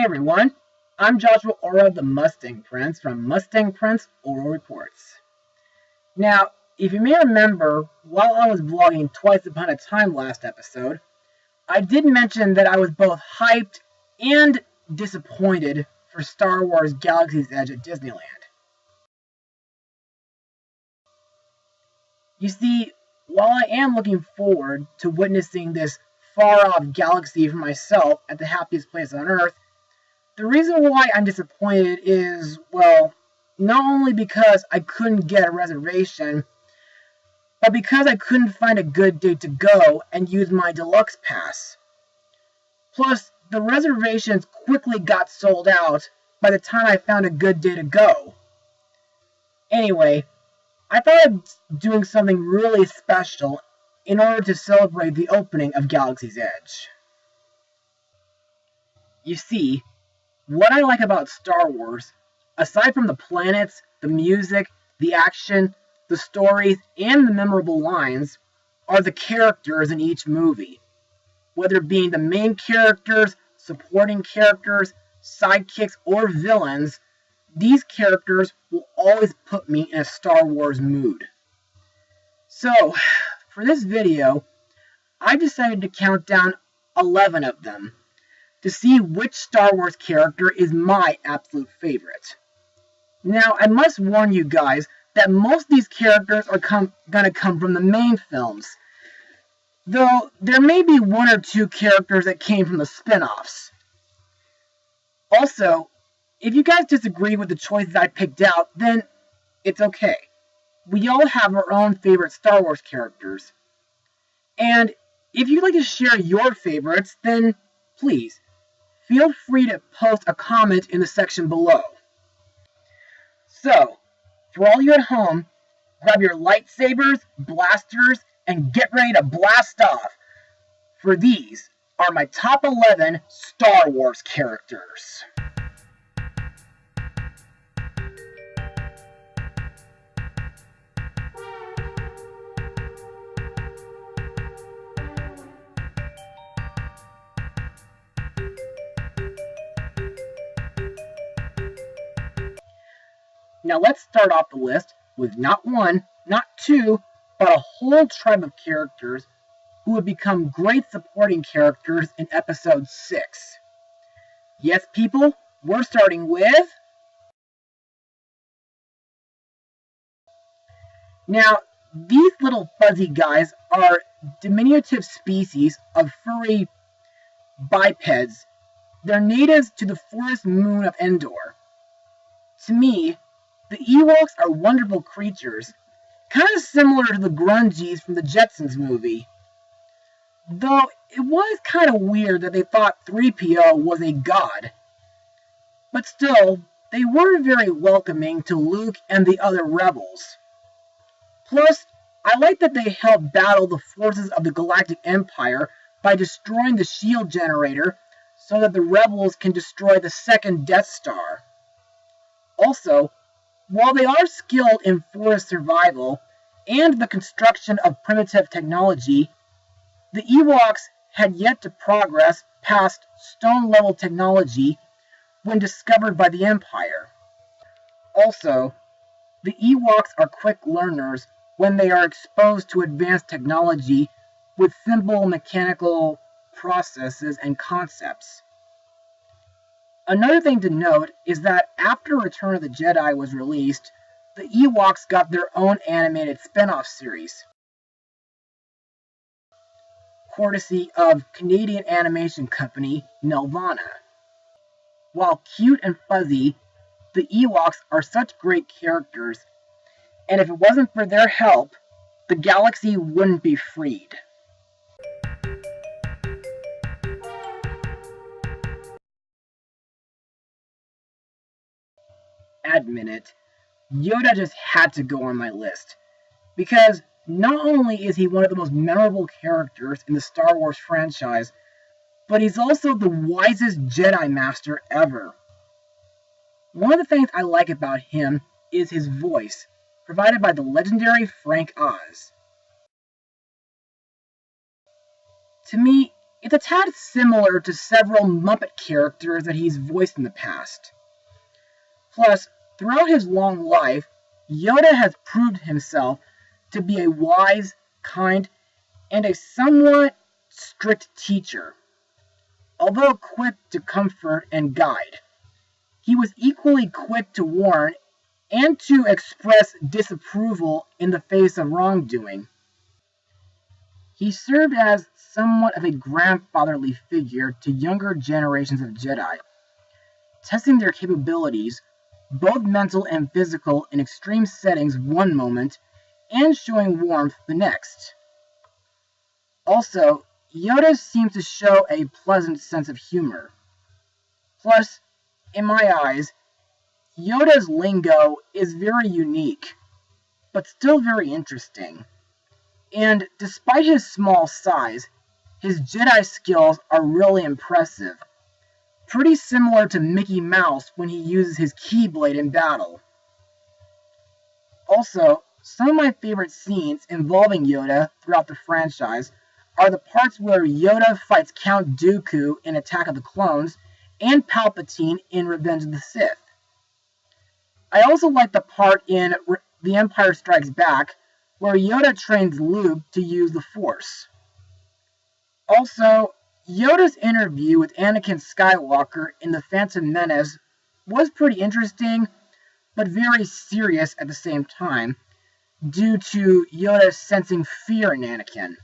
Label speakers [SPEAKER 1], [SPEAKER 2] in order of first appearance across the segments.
[SPEAKER 1] Hey everyone, I'm Joshua Orro, the Mustang Prince from Mustang Prince Orro Reports. Now, if you may remember, while I was vlogging Twice Upon a Time last episode, I did mention that I was both hyped and disappointed for Star Wars Galaxy's Edge at Disneyland. You see, while I am looking forward to witnessing this far-off galaxy for myself at the happiest place on Earth, the reason why I'm disappointed is, well, not only because I couldn't get a reservation, but because I couldn't find a good date to go and use my deluxe pass. Plus, the reservations quickly got sold out by the time I found a good day to go. Anyway, I thought of doing something really special in order to celebrate the opening of Galaxy's Edge. You see, what I like about Star Wars, aside from the planets, the music, the action, the stories, and the memorable lines, are the characters in each movie. Whether being the main characters, supporting characters, sidekicks, or villains, these characters will always put me in a Star Wars mood. So, for this video, I decided to count down 11 of them, to see which Star Wars character is my absolute favorite. Now, I must warn you guys that most of these characters are gonna come from the main films, though there may be one or two characters that came from the spin-offs. Also, if you guys disagree with the choices I picked out, then it's okay. We all have our own favorite Star Wars characters. And if you'd like to share your favorites, then please, feel free to post a comment in the section below. So, for all you at home, grab your lightsabers, blasters, and get ready to blast off, for these are my top 11 Star Wars characters. Now let's start off the list with not one, not two, but a whole tribe of characters who would become great supporting characters in Episode 6. Yes, people, we're starting with... Now, these little fuzzy guys are diminutive species of furry bipeds. They're natives to the forest moon of Endor. To me, the Ewoks are wonderful creatures, kind of similar to the Grungies from the Jetsons movie. Though it was kind of weird that they thought 3PO was a god. But still, they were very welcoming to Luke and the other rebels. Plus, I like that they helped battle the forces of the Galactic Empire by destroying the shield generator so that the rebels can destroy the second Death Star. Also, while they are skilled in forest survival and the construction of primitive technology, the Ewoks had yet to progress past stone-level technology when discovered by the Empire. Also, the Ewoks are quick learners when they are exposed to advanced technology with simple mechanical processes and concepts. Another thing to note is that after Return of the Jedi was released, the Ewoks got their own animated spin-off series, courtesy of Canadian animation company Nelvana. While cute and fuzzy, the Ewoks are such great characters, and if it wasn't for their help, the galaxy wouldn't be freed. Admit it, Yoda just had to go on my list, because not only is he one of the most memorable characters in the Star Wars franchise, but he's also the wisest Jedi Master ever. One of the things I like about him is his voice, provided by the legendary Frank Oz. To me, It's a tad similar to several Muppet characters that he's voiced in the past. Plus, throughout his long life, Yoda has proved himself to be a wise, kind, and a somewhat strict teacher. Although quick to comfort and guide, he was equally quick to warn and to express disapproval in the face of wrongdoing. He served as somewhat of a grandfatherly figure to younger generations of Jedi, testing their capabilities, both mental and physical, in extreme settings one moment, and showing warmth the next. Also, Yoda seems to show a pleasant sense of humor. Plus, in my eyes, Yoda's lingo is very unique, but still very interesting. And despite his small size, his Jedi skills are really impressive. Pretty similar to Mickey Mouse when he uses his Keyblade in battle. Also, some of my favorite scenes involving Yoda throughout the franchise are the parts where Yoda fights Count Dooku in Attack of the Clones and Palpatine in Revenge of the Sith. I also like the part in The Empire Strikes Back where Yoda trains Luke to use the Force. Also, Yoda's interview with Anakin Skywalker in The Phantom Menace was pretty interesting, but very serious at the same time, due to Yoda sensing fear in Anakin.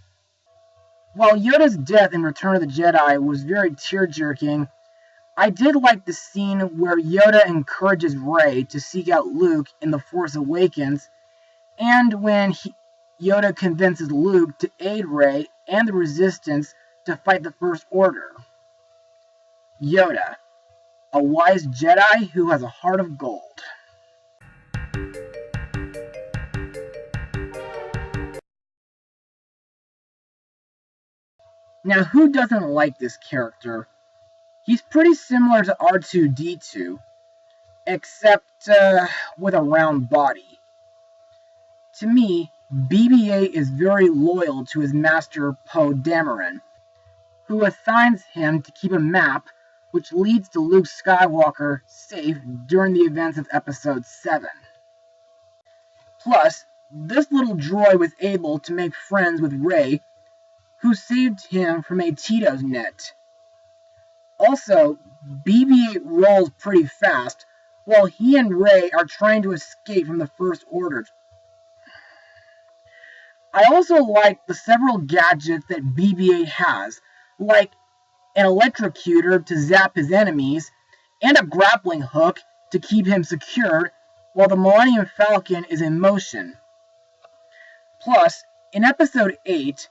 [SPEAKER 1] While Yoda's death in Return of the Jedi was very tear-jerking, I did like the scene where Yoda encourages Rey to seek out Luke in The Force Awakens, and when Yoda convinces Luke to aid Rey and the Resistance to fight the First Order. Yoda, a wise Jedi who has a heart of gold. Now, who doesn't like this character? He's pretty similar to R2-D2, except with a round body. To me, BB-8 is very loyal to his master Poe Dameron, who assigns him to keep a map which leads to Luke Skywalker safe during the events of Episode 7. Plus, this little droid was able to make friends with Rey, who saved him from a Tito's net. Also, BB-8 rolls pretty fast, while he and Rey are trying to escape from the First Order. I also like the several gadgets that BB-8 has, like an electrocutor to zap his enemies, and a grappling hook to keep him secured while the Millennium Falcon is in motion. Plus, in Episode 8,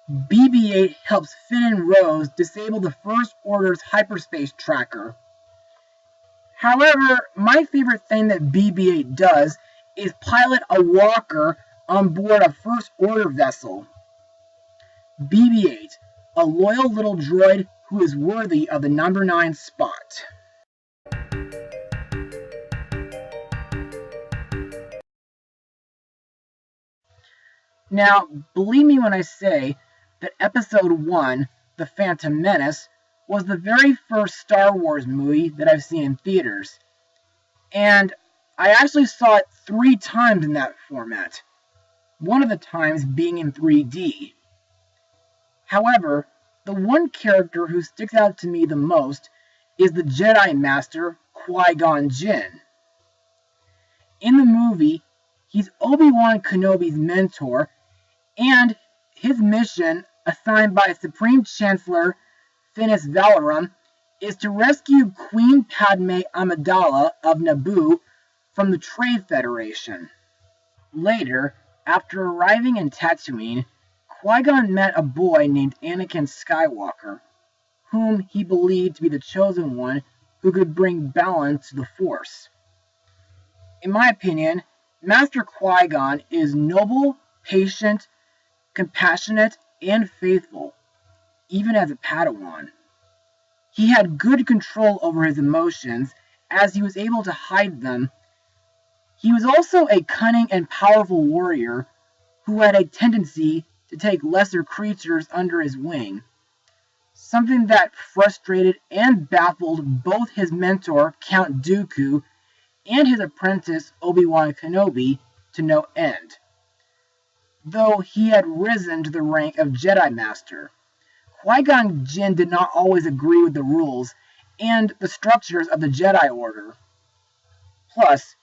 [SPEAKER 1] BB-8 helps Finn and Rose disable the First Order's hyperspace tracker. However, my favorite thing that BB-8 does is pilot a walker on board a First Order vessel. BB-8, a loyal little droid who is worthy of the number 9 spot. Now, believe me when I say that Episode 1, The Phantom Menace, was the very first Star Wars movie that I've seen in theaters. And I actually saw it 3 times in that format, one of the times being in 3D. However, the one character who sticks out to me the most is the Jedi Master, Qui-Gon Jinn. In the movie, he's Obi-Wan Kenobi's mentor, and his mission, assigned by Supreme Chancellor Finis Valorum, is to rescue Queen Padme Amidala of Naboo from the Trade Federation. Later, after arriving in Tatooine, Qui-Gon met a boy named Anakin Skywalker, whom he believed to be the chosen one who could bring balance to the Force. In my opinion, Master Qui-Gon is noble, patient, compassionate, and faithful, even as a Padawan. He had good control over his emotions, as he was able to hide them. He was also a cunning and powerful warrior who had a tendency to take lesser creatures under his wing. something that frustrated and baffled both his mentor, Count Dooku, and his apprentice, Obi-Wan Kenobi, to no end. Though he had risen to the rank of Jedi Master, Qui-Gon Jinn did not always agree with the rules and the structures of the Jedi Order. Plus,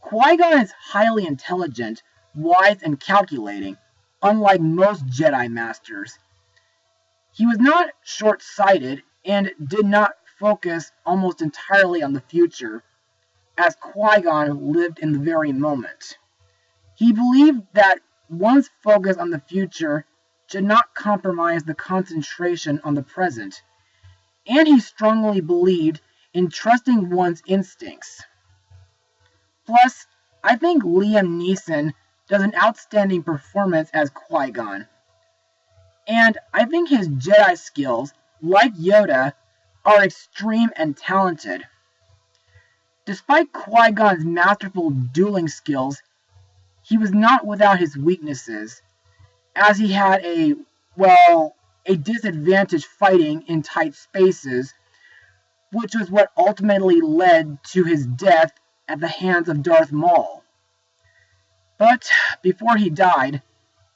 [SPEAKER 1] Qui-Gon is highly intelligent, wise, and calculating, unlike most Jedi Masters. He was not short-sighted and did not focus almost entirely on the future, as Qui-Gon lived in the very moment. He believed that one's focus on the future should not compromise the concentration on the present, and he strongly believed in trusting one's instincts. Plus, I think Liam Neeson does an outstanding performance as Qui-Gon, and I think his Jedi skills, like Yoda, are extreme and talented. Despite Qui-Gon's masterful dueling skills, he was not without his weaknesses, as he had a disadvantage fighting in tight spaces, which was what ultimately led to his death at the hands of Darth Maul. But before he died,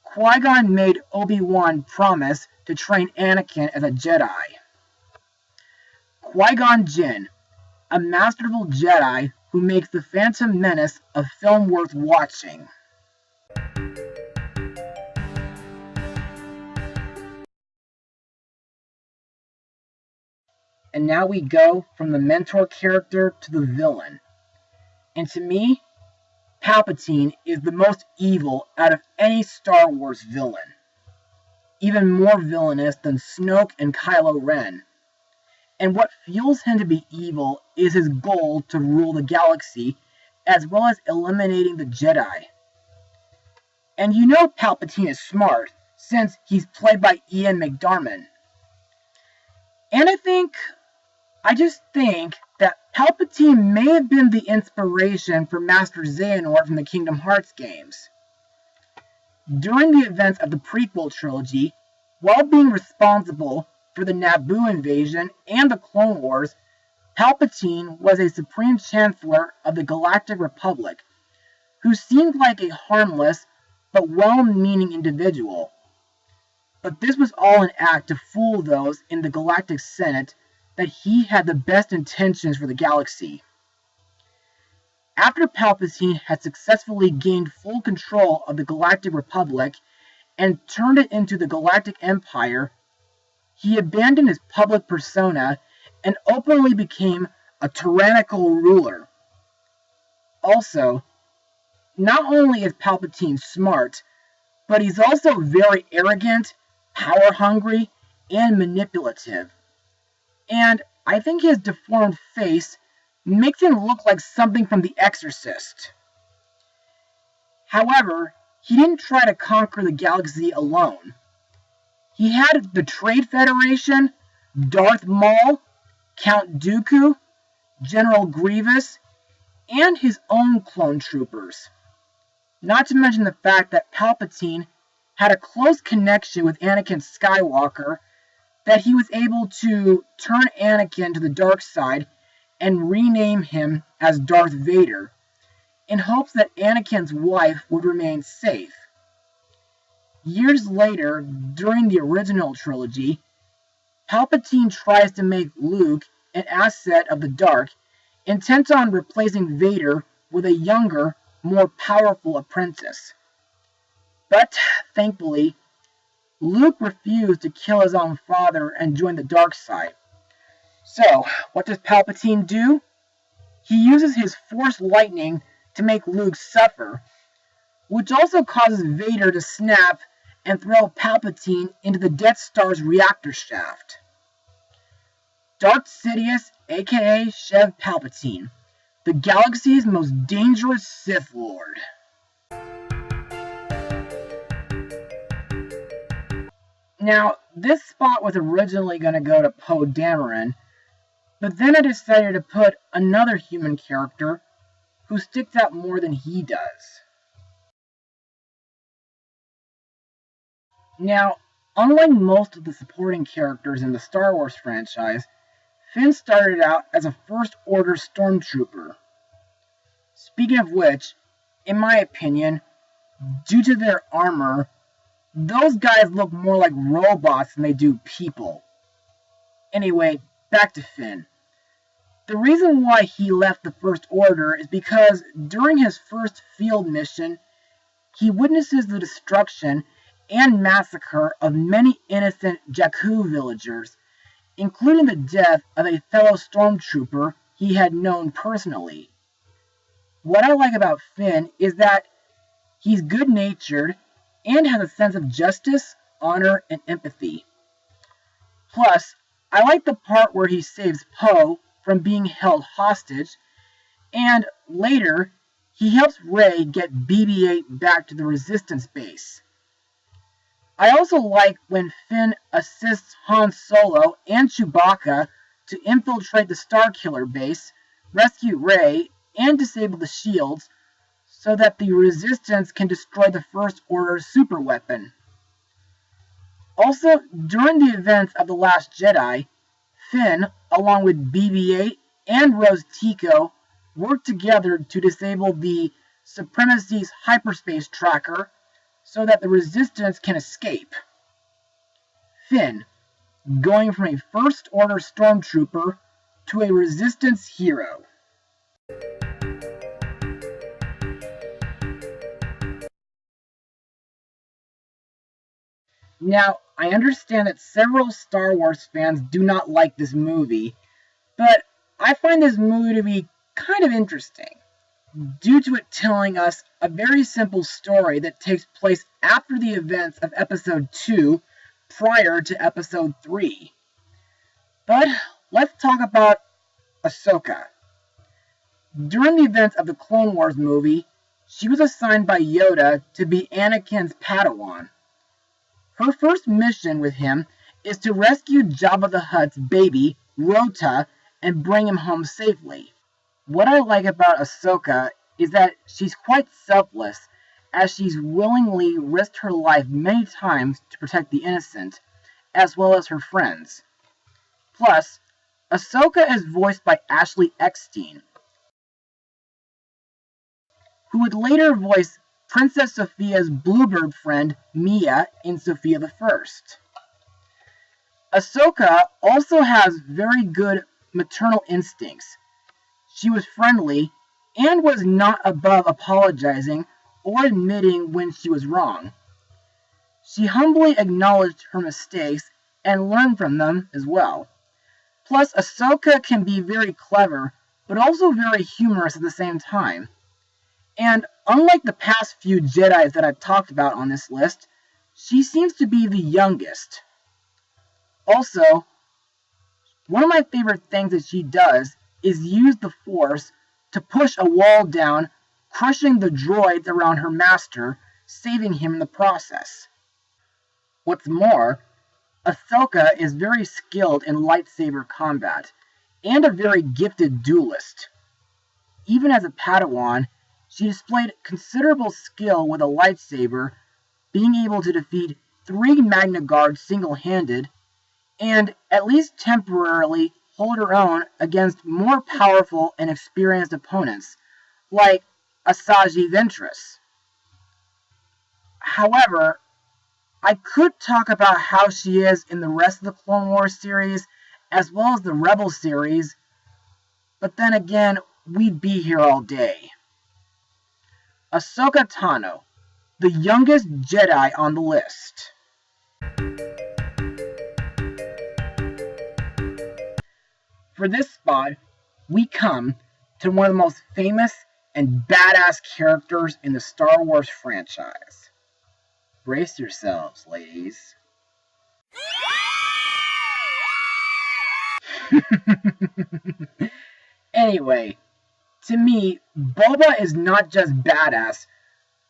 [SPEAKER 1] Qui-Gon made Obi-Wan promise to train Anakin as a Jedi. Qui-Gon Jinn, a masterful Jedi who makes The Phantom Menace a film worth watching. And now we go from the mentor character to the villain. And to me, Palpatine is the most evil out of any Star Wars villain. Even more villainous than Snoke and Kylo Ren. And what fuels him to be evil is his goal to rule the galaxy, as well as eliminating the Jedi. And you know Palpatine is smart, since he's played by Ian McDiarmid. And I just think that Palpatine may have been the inspiration for Master Xehanort from the Kingdom Hearts games. During the events of the prequel trilogy, while being responsible for the Naboo invasion and the Clone Wars, Palpatine was a Supreme Chancellor of the Galactic Republic, who seemed like a harmless but well-meaning individual. But this was all an act to fool those in the Galactic Senate that he had the best intentions for the galaxy. After Palpatine had successfully gained full control of the Galactic Republic and turned it into the Galactic Empire, he abandoned his public persona and openly became a tyrannical ruler. Also, not only is Palpatine smart, but he's also very arrogant, power-hungry, and manipulative. And I think his deformed face makes him look like something from The Exorcist. However, he didn't try to conquer the galaxy alone. He had the Trade Federation, Darth Maul, Count Dooku, General Grievous, and his own clone troopers. Not to mention the fact that Palpatine had a close connection with Anakin Skywalker, that he was able to turn Anakin to the dark side and rename him as Darth Vader, in hopes that Anakin's wife would remain safe. Years later, during the original trilogy, Palpatine tries to make Luke an asset of the dark, intent on replacing Vader with a younger, more powerful apprentice. But, thankfully, Luke refused to kill his own father and join the dark side. So, what does Palpatine do? He uses his Force lightning to make Luke suffer, which also causes Vader to snap and throw Palpatine into the Death Star's reactor shaft. Darth Sidious, aka Sheev Palpatine, the galaxy's most dangerous Sith Lord. Now, this spot was originally going to go to Poe Dameron, but then I decided to put another human character who sticks out more than he does. Now, Unlike most of the supporting characters in the Star Wars franchise, Finn started out as a First Order stormtrooper. Speaking of which, in my opinion, due to their armor, those guys look more like robots than they do people. Anyway, back to Finn. The reason why he left the First Order is because during his first field mission, he witnesses the destruction and massacre of many innocent Jakku villagers, including the death of a fellow stormtrooper he had known personally. What I like about Finn is that he's good-natured and has a sense of justice, honor, and empathy. Plus, I like the part where he saves Poe from being held hostage, and later, he helps Rey get BB-8 back to the Resistance base. I also like when Finn assists Han Solo and Chewbacca to infiltrate the Starkiller base, rescue Rey, and disable the shields, so that the Resistance can destroy the First Order's superweapon. Also, during the events of The Last Jedi, Finn, along with BB-8 and Rose Tico, work together to disable the Supremacy's hyperspace tracker so that the Resistance can escape. Finn, going from a First Order stormtrooper to a Resistance hero. Now, I understand that several Star Wars fans do not like this movie, but I find this movie to be kind of interesting, due to it telling us a very simple story that takes place after the events of Episode 2, prior to Episode 3. But let's talk about Ahsoka. During the events of the Clone Wars movie, she was assigned by Yoda to be Anakin's Padawan. Her first mission with him is to rescue Jabba the Hutt's baby, Rota, and bring him home safely. What I like about Ahsoka is that she's quite selfless, as she's willingly risked her life many times to protect the innocent, as well as her friends. Plus, Ahsoka is voiced by Ashley Eckstein, who would later voice Princess Sophia's Bluebird friend, Mia, in Sophia the First. Ahsoka also has very good maternal instincts. She was friendly, and was not above apologizing or admitting when she was wrong. She humbly acknowledged her mistakes and learned from them as well. Plus, Ahsoka can be very clever, but also very humorous at the same time. And unlike the past few Jedis that I've talked about on this list, she seems to be the youngest. Also, one of my favorite things that she does is use the Force to push a wall down, crushing the droids around her master, saving him in the process. What's more, Ahsoka is very skilled in lightsaber combat, and a very gifted duelist. Even as a Padawan, she displayed considerable skill with a lightsaber, being able to defeat 3 Magna Guards single-handed, and at least temporarily hold her own against more powerful and experienced opponents, like Asajj Ventress. However, I could talk about how she is in the rest of the Clone Wars series, as well as the Rebel series, but then again, we'd be here all day. Ahsoka Tano, the youngest Jedi on the list. For this spot, we come to one of the most famous and badass characters in the Star Wars franchise. Brace yourselves, ladies. Anyway, to me, Boba is not just badass,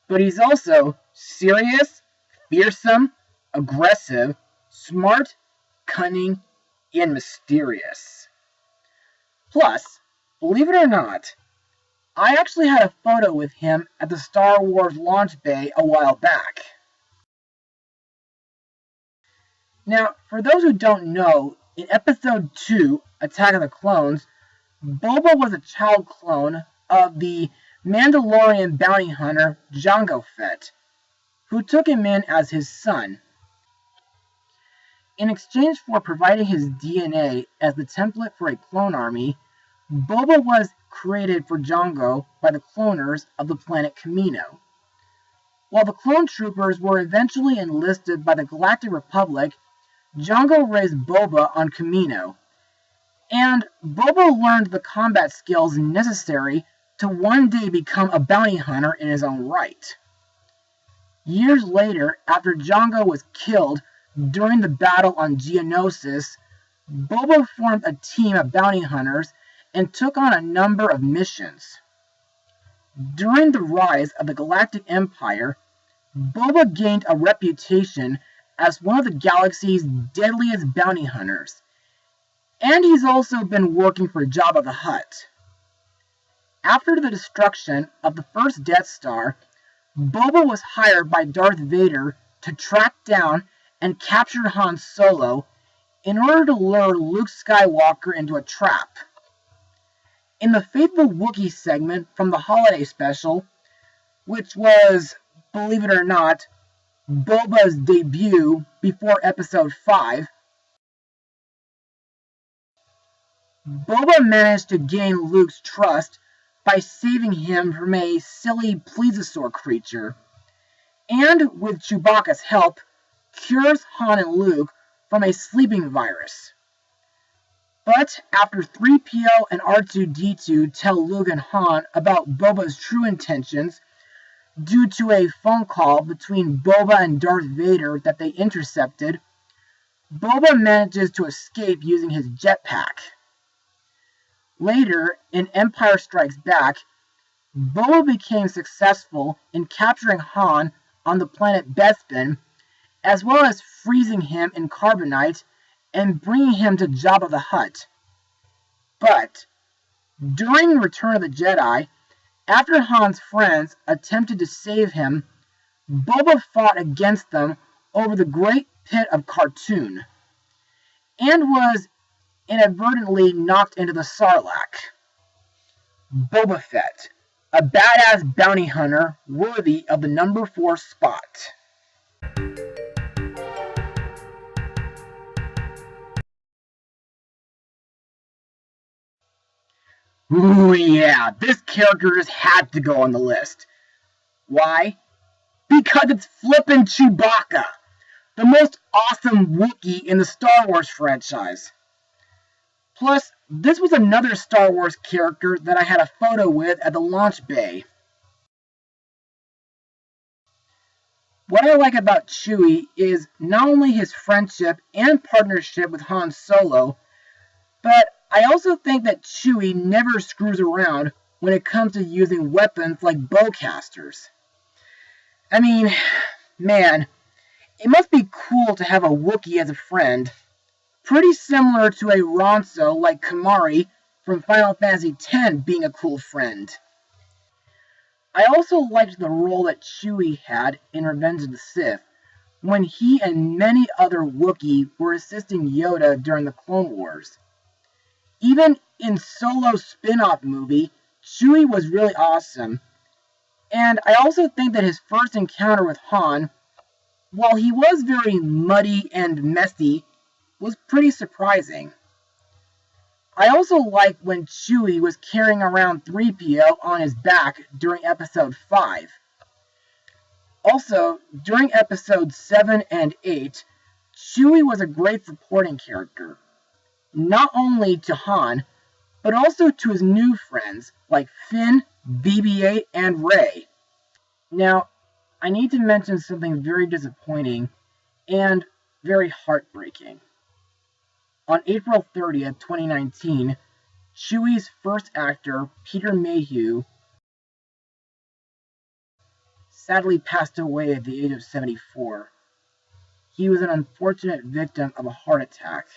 [SPEAKER 1] but he's also serious, fearsome, aggressive, smart, cunning, and mysterious. Plus, believe it or not, I actually had a photo with him at the Star Wars launch bay a while back. Now, for those who don't know, in Episode 2, Attack of the Clones, Boba was a child clone of the Mandalorian bounty hunter Jango Fett, who took him in as his son. In exchange for providing his DNA as the template for a clone army, Boba was created for Jango by the cloners of the planet Kamino. While the clone troopers were eventually enlisted by the Galactic Republic, Jango raised Boba on Kamino, and Boba learned the combat skills necessary to one day become a bounty hunter in his own right. Years later, after Jango was killed during the battle on Geonosis, Boba formed a team of bounty hunters and took on a number of missions. During the rise of the Galactic Empire, Boba gained a reputation as one of the galaxy's deadliest bounty hunters, and he's also been working for Jabba the Hutt. After the destruction of the first Death Star, Boba was hired by Darth Vader to track down and capture Han Solo in order to lure Luke Skywalker into a trap. In the Faithful Wookiee segment from the holiday special, which was, believe it or not, Boba's debut before Episode 5, Boba managed to gain Luke's trust by saving him from a silly plesiosaur creature, and with Chewbacca's help, cures Han and Luke from a sleeping virus. But after 3PO and R2-D2 tell Luke and Han about Boba's true intentions, due to a phone call between Boba and Darth Vader that they intercepted, Boba manages to escape using his jetpack. Later, in Empire Strikes Back, Boba became successful in capturing Han on the planet Bespin, as well as freezing him in carbonite and bringing him to Jabba the Hutt. But during Return of the Jedi, after Han's friends attempted to save him, Boba fought against them over the Great Pit of Khartoon, and was inadvertently knocked into the Sarlacc. Boba Fett, a badass bounty hunter worthy of the number 4 spot. Ooh yeah, this character just had to go on the list. Why? Because it's flippin' Chewbacca, the most awesome Wookiee in the Star Wars franchise. Plus, this was another Star Wars character that I had a photo with at the launch bay. What I like about Chewie is not only his friendship and partnership with Han Solo, but I also think that Chewie never screws around when it comes to using weapons like bowcasters. I mean, man, it must be cool to have a Wookiee as a friend. Pretty similar to a Ronso like Kamari from Final Fantasy X being a cool friend. I also liked the role that Chewie had in Revenge of the Sith, when he and many other Wookiee were assisting Yoda during the Clone Wars. Even in Solo's spin-off movie, Chewie was really awesome. And I also think that his first encounter with Han, while he was very muddy and messy, was pretty surprising. I also like when Chewie was carrying around 3PO on his back during Episode 5. Also, during Episodes 7 and 8, Chewie was a great supporting character. Not only to Han, but also to his new friends like Finn, BB-8, and Rey. Now, I need to mention something very disappointing and very heartbreaking. On April 30th, 2019, Chewie's first actor, Peter Mayhew, sadly passed away at the age of 74. He was an unfortunate victim of a heart attack.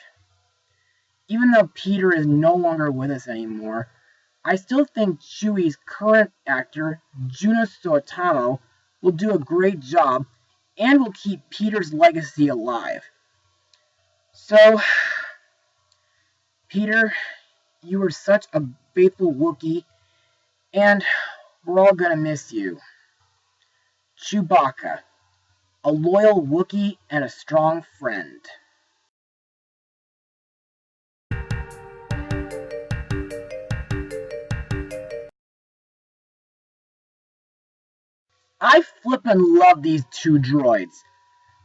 [SPEAKER 1] Even though Peter is no longer with us anymore, I still think Chewie's current actor, Ahsoka Tano, will do a great job and will keep Peter's legacy alive. So, Peter, you were such a faithful Wookiee, and we're all gonna miss you. Chewbacca, a loyal Wookiee and a strong friend. I flippin' love these two droids.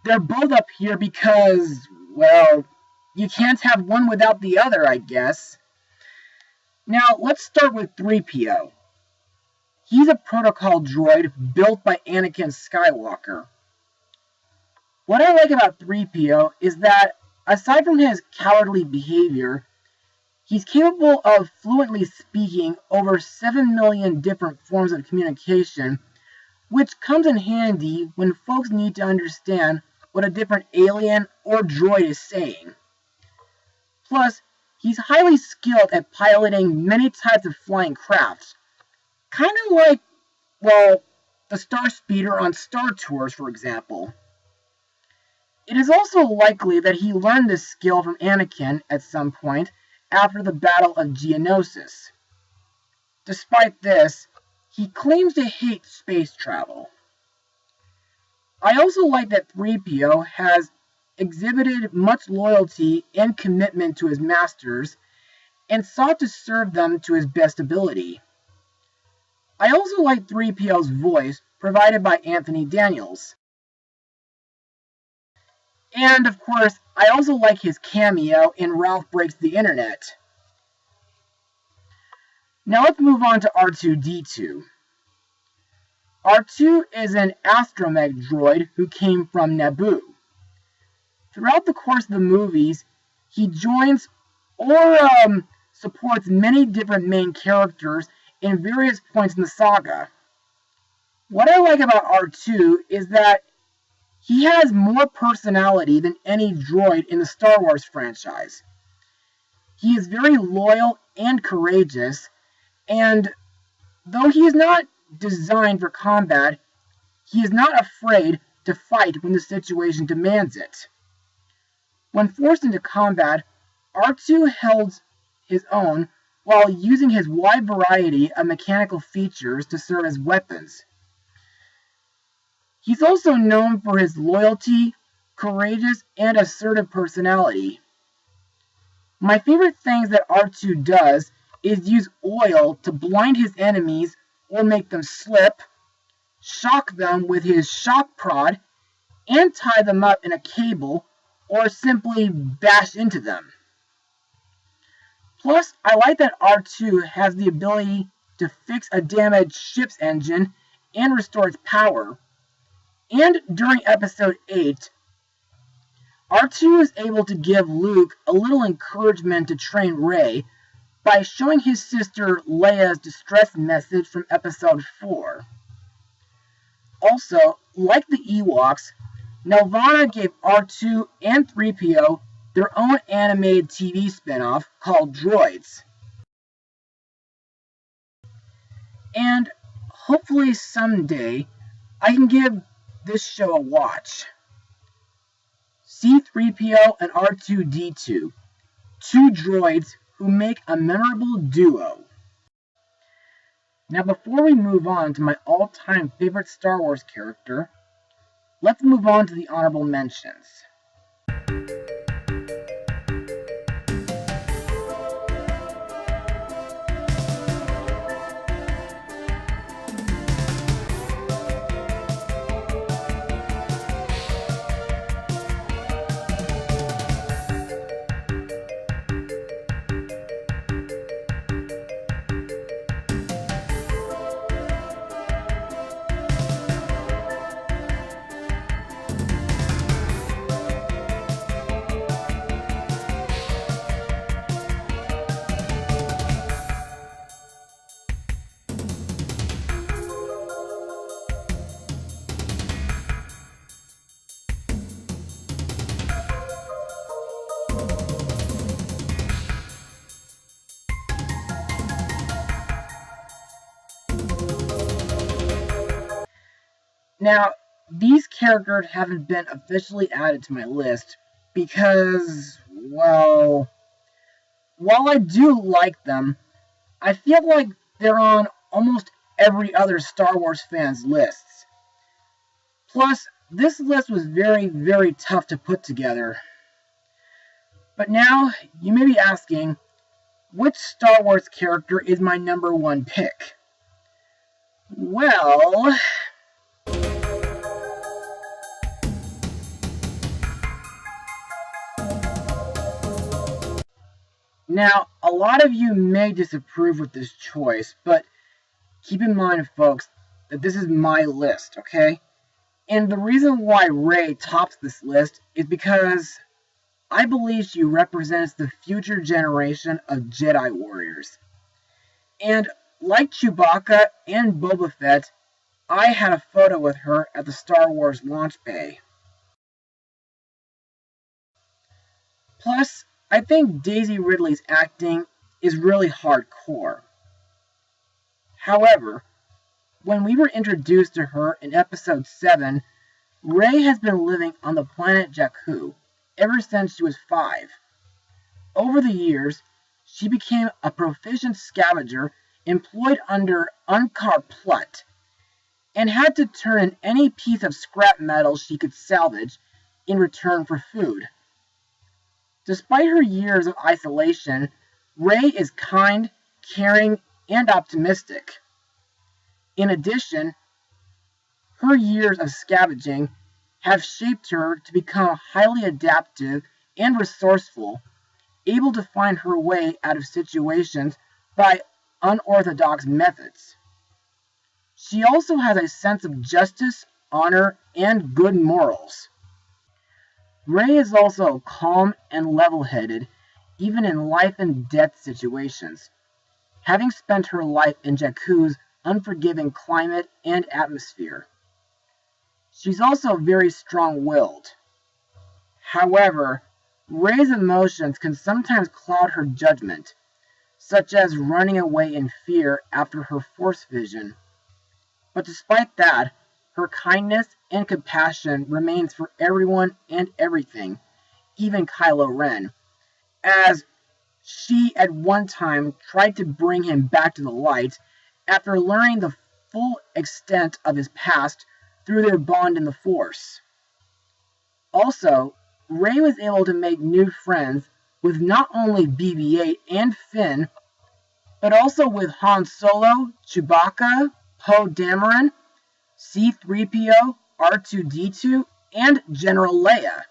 [SPEAKER 1] They're both up here because, well, you can't have one without the other, I guess. Now, let's start with 3PO. He's a protocol droid built by Anakin Skywalker. What I like about 3PO is that, aside from his cowardly behavior, he's capable of fluently speaking over 7 million different forms of communication, which comes in handy when folks need to understand what a different alien or droid is saying. Plus, he's highly skilled at piloting many types of flying crafts, kind of like, well, the Star Speeder on Star Tours, for example. It is also likely that he learned this skill from Anakin at some point after the Battle of Geonosis. Despite this, he claims to hate space travel. I also like that 3PO has exhibited much loyalty and commitment to his masters and sought to serve them to his best ability. I also like 3PO's voice provided by Anthony Daniels. And, of course, I also like his cameo in Ralph Breaks the Internet. Now let's move on to R2-D2. R2 is an astromech droid who came from Naboo. Throughout the course of the movies, he joins or supports many different main characters in various points in the saga. What I like about R2 is that he has more personality than any droid in the Star Wars franchise. He is very loyal and courageous, and though he is not designed for combat, he is not afraid to fight when the situation demands it. When forced into combat, R2 held his own while using his wide variety of mechanical features to serve as weapons. He's also known for his loyalty, courageous, and assertive personality. My favorite things that R2 does is use oil to blind his enemies or make them slip, shock them with his shock prod, and tie them up in a cable or simply bash into them. Plus, I like that R2 has the ability to fix a damaged ship's engine and restore its power. And during Episode 8, R2 is able to give Luke a little encouragement to train Rey by showing his sister Leia's distress message from Episode 4. Also, like the Ewoks, Nelvana gave R2 and 3PO their own animated TV spin-off called Droids. And hopefully someday I can give this show a watch. C-3PO and R2-D2, two droids who make a memorable duo. Now before we move on to my all-time favorite Star Wars character, let's move on to the honorable mentions. Now, these characters haven't been officially added to my list because, well, while I do like them, I feel like they're on almost every other Star Wars fan's lists. Plus, this list was very, very tough to put together. But now, you may be asking, which Star Wars character is my number one pick? Well, now, a lot of you may disapprove with this choice, but keep in mind, folks, that this is my list, okay? And the reason why Rey tops this list is because I believe she represents the future generation of Jedi warriors. And like Chewbacca and Boba Fett, I had a photo with her at the Star Wars launch bay. Plus, I think Daisy Ridley's acting is really hardcore. However, when we were introduced to her in Episode 7, Rey has been living on the planet Jakku ever since she was 5. Over the years, she became a proficient scavenger employed under Unkar Plutt, and had to turn in any piece of scrap metal she could salvage in return for food. Despite her years of isolation, Rey is kind, caring, and optimistic. In addition, her years of scavenging have shaped her to become highly adaptive and resourceful, able to find her way out of situations by unorthodox methods. She also has a sense of justice, honor, and good morals. Rey is also calm and level-headed, even in life and death situations, having spent her life in Jakku's unforgiving climate and atmosphere. She's also very strong-willed. However, Rey's emotions can sometimes cloud her judgment, such as running away in fear after her Force vision. But despite that, her kindness and compassion remains for everyone and everything, even Kylo Ren, as she at one time tried to bring him back to the light after learning the full extent of his past through their bond in the Force. Also, Rey was able to make new friends with not only BB-8 and Finn, but also with Han Solo, Chewbacca, Poe Dameron, C-3PO, R2-D2, and General Leia.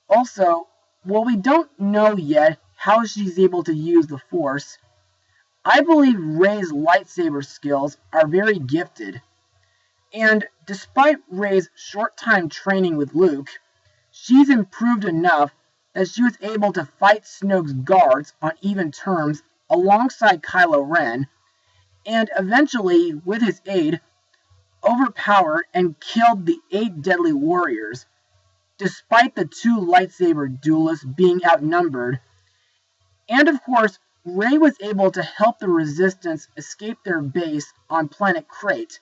[SPEAKER 1] Also, while we don't know yet how she's able to use the Force, I believe Rey's lightsaber skills are very gifted. And despite Rey's short time training with Luke, she's improved enough that she was able to fight Snoke's guards on even terms alongside Kylo Ren, and eventually, with his aid, overpowered and killed the 8 deadly warriors, despite the 2 lightsaber duelists being outnumbered. And of course, Rey was able to help the Resistance escape their base on planet Crate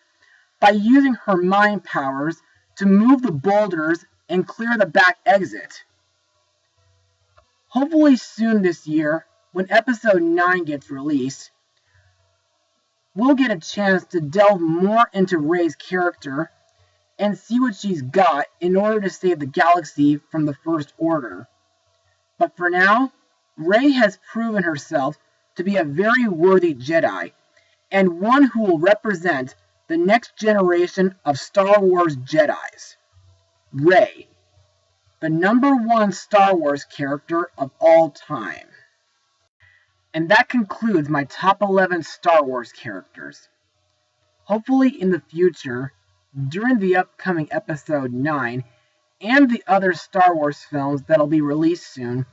[SPEAKER 1] by using her mind powers to move the boulders and clear the back exit. Hopefully soon this year, when Episode 9 gets released, we'll get a chance to delve more into Rey's character and see what she's got in order to save the galaxy from the First Order. But for now, Rey has proven herself to be a very worthy Jedi, and one who will represent the next generation of Star Wars Jedis. Rey, the number 1 Star Wars character of all time. And that concludes my top 11 Star Wars characters. Hopefully in the future, during the upcoming Episode 9 and the other Star Wars films that'll be released soon,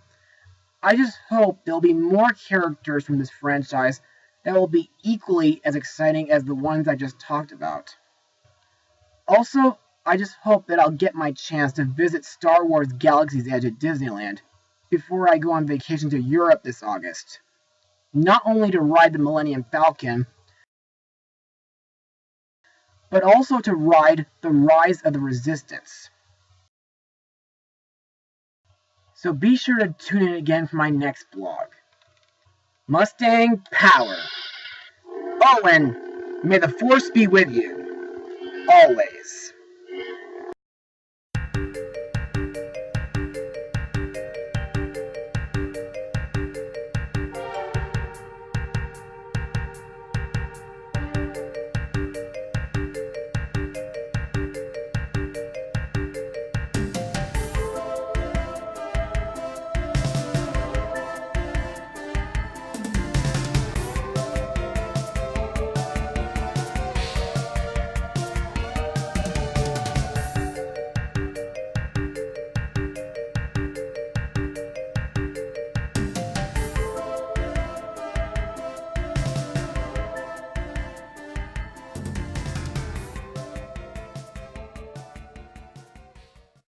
[SPEAKER 1] I just hope there'll be more characters from this franchise that will be equally as exciting as the ones I just talked about. Also, I just hope that I'll get my chance to visit Star Wars Galaxy's Edge at Disneyland before I go on vacation to Europe this August. Not only to ride the Millennium Falcon, but also to ride the Rise of the Resistance. So be sure to tune in again for my next blog. Mustang Power. Oh, and may the Force be with you. Always.